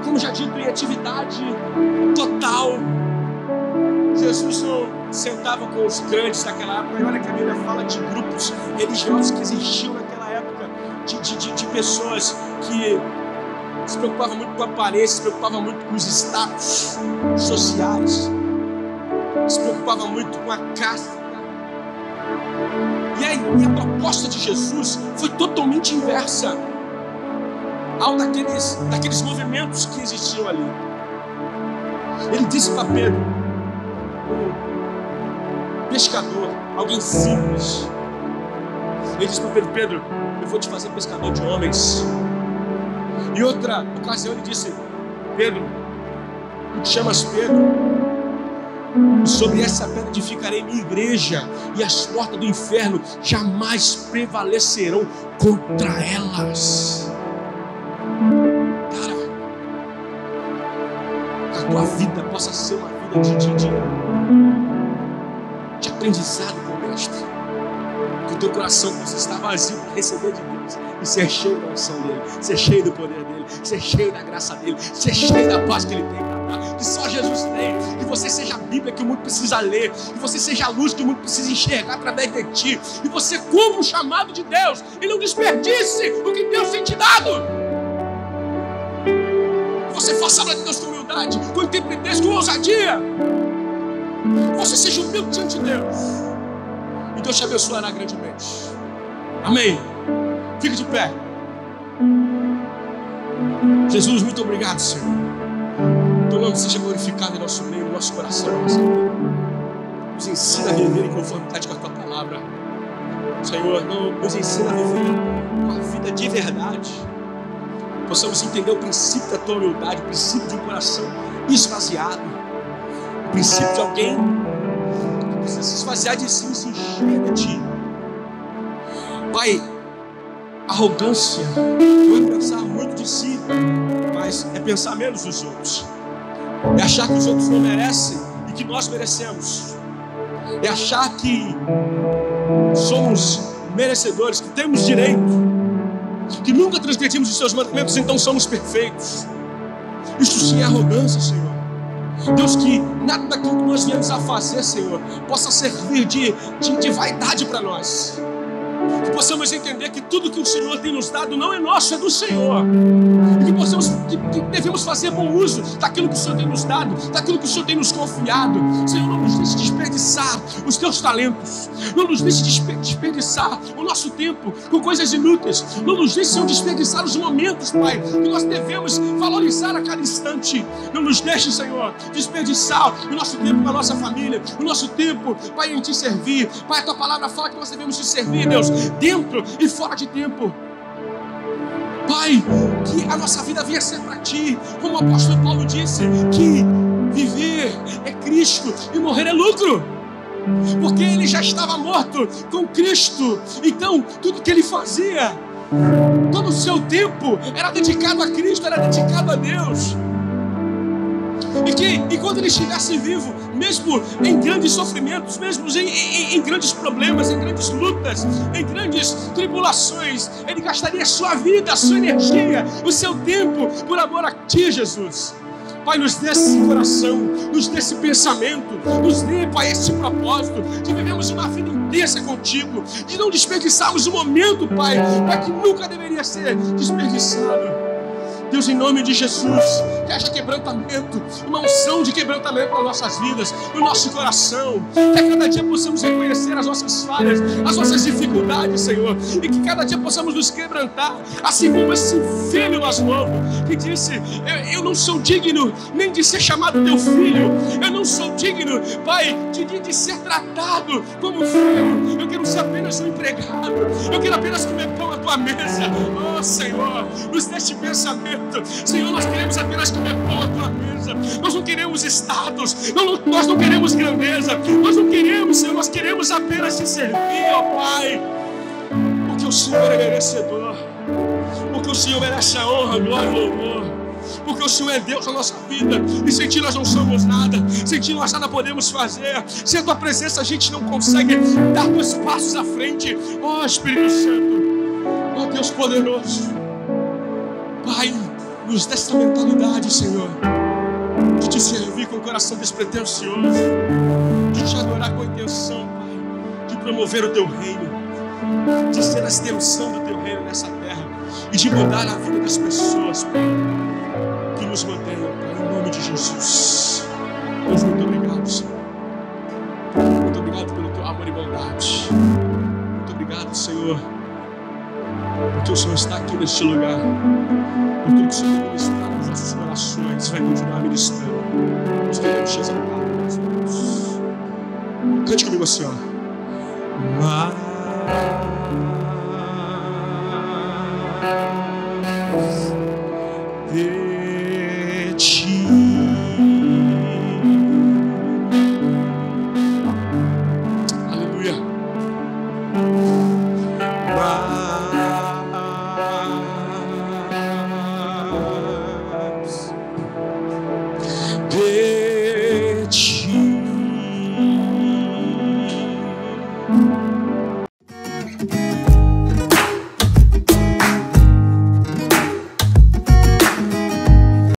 A: como já dito, em atividade total. Jesus não sentava com os grandes daquela época. E olha que a Bíblia fala de grupos religiosos que existiam naquela época, de pessoas que se preocupavam muito com a aparência, se preocupavam muito com os status sociais, se preocupavam muito com a casta. E a proposta de Jesus foi totalmente inversa ao daqueles movimentos que existiam ali. Ele disse para Pedro, um pescador, alguém simples, ele disse para Pedro: Pedro, eu vou te fazer pescador de homens. Em outra ocasião ele disse: Pedro, tu te chamas Pedro, e sobre essa pedra edificarei minha igreja, e as portas do inferno jamais prevalecerão contra elas. Tua vida possa ser uma vida de aprendizado com o Mestre. Que o teu coração possa estar vazio para receber de Deus e ser cheio da unção dEle, ser cheio do poder dEle, ser cheio da graça dEle, ser cheio da paz que Ele tem para dar, que só Jesus tem. Que você seja a Bíblia que o mundo precisa ler, que você seja a luz que o mundo precisa enxergar através de ti, e você cumpra o chamado de Deus e não desperdice o que Deus tem te dado. Você faça a obra de Deus com humildade, com intrepidez, com ousadia. Você seja humilde diante de Deus, e Deus te abençoará grandemente. Amém. Fique de pé. Jesus, muito obrigado, Senhor. Teu nome seja glorificado em nosso meio, no nosso coração, na nossa vida. Nos ensina a viver em conformidade com a tua palavra. Senhor, nos ensina a viver uma vida de verdade. Possamos entender o princípio da tua humildade, o princípio de um coração esvaziado, o princípio de alguém que precisa se esvaziar de si e se encher de ti. Pai, arrogância não é pensar muito de si, mas é pensar menos dos outros. É achar que os outros não merecem e que nós merecemos. É achar que somos merecedores, que temos direito, que nunca transgredimos os seus mandamentos, então somos perfeitos. Isso sim é arrogância, Senhor. Deus, que nada daquilo que nós viemos a fazer, Senhor, possa servir de vaidade para nós. Que possamos entender que tudo que o Senhor tem nos dado não é nosso, é do Senhor. E que devemos fazer bom uso daquilo que o Senhor tem nos dado, daquilo que o Senhor tem nos confiado. Senhor, não nos deixe desperdiçar os teus talentos. Não nos deixe desperdiçar o nosso tempo com coisas inúteis. Não nos deixe, Senhor, desperdiçar os momentos, Pai, que nós devemos valorizar a cada instante. Não nos deixe, Senhor, desperdiçar o nosso tempo com a nossa família, o nosso tempo, Pai, em te servir. Pai, a tua palavra fala que nós devemos te servir, Deus, dentro e fora de tempo. Pai, que a nossa vida venha ser para ti, como o apóstolo Paulo disse, que viver é Cristo e morrer é lucro, porque ele já estava morto com Cristo. Então tudo que ele fazia, todo o seu tempo era dedicado a Cristo, era dedicado a Deus. E que enquanto ele estivesse vivo, mesmo em grandes sofrimentos, mesmo em grandes problemas, em grandes lutas, em grandes tribulações, ele gastaria a sua vida, a sua energia, o seu tempo por amor a ti, Jesus. Pai, nos dê esse coração, nos dê esse pensamento, nos dê, Pai, esse propósito de vivermos uma vida intensa contigo, de não desperdiçarmos o momento, Pai, que nunca deveria ser desperdiçado. Deus, em nome de Jesus, que haja quebrantamento, uma unção de quebrantamento nas nossas vidas, no nosso coração, que a cada dia possamos reconhecer as nossas falhas, as nossas dificuldades, Senhor, e que cada dia possamos nos quebrantar, assim como esse filho mais novo, que disse, eu não sou digno nem de ser chamado teu filho, eu não sou digno, Pai, de ser tratado como filho, eu quero ser apenas um empregado, eu quero apenas comer pão à tua mesa. Oh, Senhor, nos dê este pensamento. Senhor, nós queremos apenas comer pão à tua mesa. Nós não queremos status, nós não queremos grandeza, nós não queremos, Senhor, nós queremos apenas te servir, ó Pai, porque o Senhor é merecedor, porque o Senhor merece a honra, a glória e o louvor, porque o Senhor é Deus na nossa vida, e sem ti nós não somos nada, sem ti nós nada podemos fazer, sem a tua presença a gente não consegue dar 2 passos à frente. Ó Espírito Santo, ó Deus poderoso, Pai, nos dê essa mentalidade, Senhor, de te servir com o coração despretensioso, de te adorar com a intenção, Pai, de promover o teu reino, de ser a extensão do teu reino nessa terra e de mudar a vida das pessoas, Pai, que nos mantenham, Pai, em nome de Jesus. Deus, muito obrigado, Senhor. Muito obrigado pelo teu amor e bondade. Muito obrigado, Senhor, porque o Senhor está aqui neste lugar. Por tudo que o Senhor tem ministrado nos nossos corações, vai continuar ministrando. Nós queremos te exaltar, meus Deus. Cante comigo assim, ó. De ti. Aleluia.